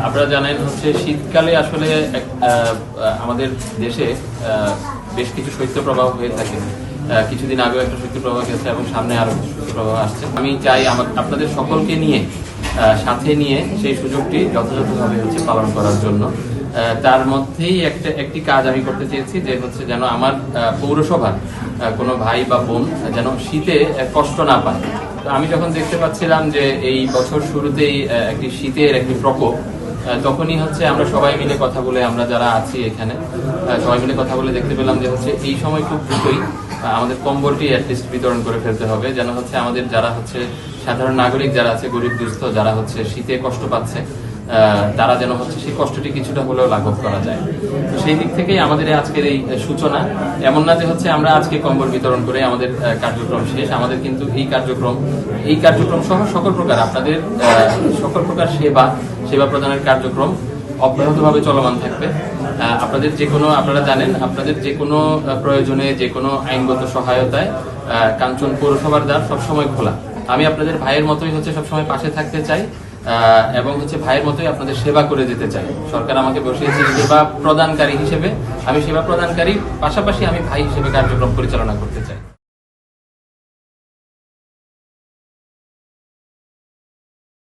আপনারা জানেন হচ্ছে শীতকালে আসলে আমাদের দেশে বেশ কিছু শৈত্যপ্রবাহ হয়ে থাকে। কিছুদিন আগেও একটা শৈত্যপ্রবাহ গেছে এবং সামনে আরো কিছু শৈত্যপ্রবাহ আসছে। আমি চাই আপনাদের সকলকে নিয়ে সাথে নিয়ে সেই সুযোগটি যথাযথভাবে হচ্ছে পালন করার জন্য। তার মধ্যেই একটি কাজ আমি করতে চেয়েছি, যে হচ্ছে যেন আমার পৌরসভার কোনো ভাই বা বোন যেন শীতে কষ্ট না পায়। তো আমি যখন দেখতে পাচ্ছিলাম যে এই বছর শুরুতেই একটি শীতের একটি প্রকোপ, তখনই হচ্ছে আমরা সবাই মিলে কথা বলে, আমরা যারা আছি এখানে সবাই মিলে কথা বলে দেখতে পেলাম যে হচ্ছে এই সময় খুব দ্রুতই আমাদের কম্বলটি অ্যাটলিস্ট বিতরণ করে ফেলতে হবে, যেন হচ্ছে আমাদের যারা হচ্ছে সাধারণ নাগরিক যারা আছে, গরিব দুস্থ যারা হচ্ছে শীতে কষ্ট পাচ্ছে, তারা যেন হচ্ছে সেই কষ্টটি কিছুটা হলেও লাঘব করা যায়। তো সেই দিক থেকেই আমাদের আজকের এই সূচনা। এমন না যে হচ্ছে আমরা আজকে কম্বল বিতরণ করে আমাদের কার্যক্রম শেষ। আমাদের কিন্তু এই কার্যক্রম সহ সকল প্রকার আপনাদের সকল প্রকার সেবা প্রদানের কার্যক্রম অব্যাহতভাবে চলমান থাকবে। আপনারা জানেন, আপনাদের যে কোনো প্রয়োজনে, যে কোনো আইনগত সহায়তায় কাঞ্চন পৌরসভার দ্বার সবসময় খোলা। আমি আপনাদের ভাইয়ের মতোই হচ্ছে সবসময় পাশে থাকতে চাই এবং হচ্ছে ভাইয়ের মতোই আপনাদের সেবা করে যেতে চাই। সরকার আমাকে বসিয়েছে সেবা প্রদানকারী হিসেবে, আমি সেবা প্রদানকারী পাশাপাশি আমি ভাই হিসেবে কার্যক্রম পরিচালনা করতে চাই।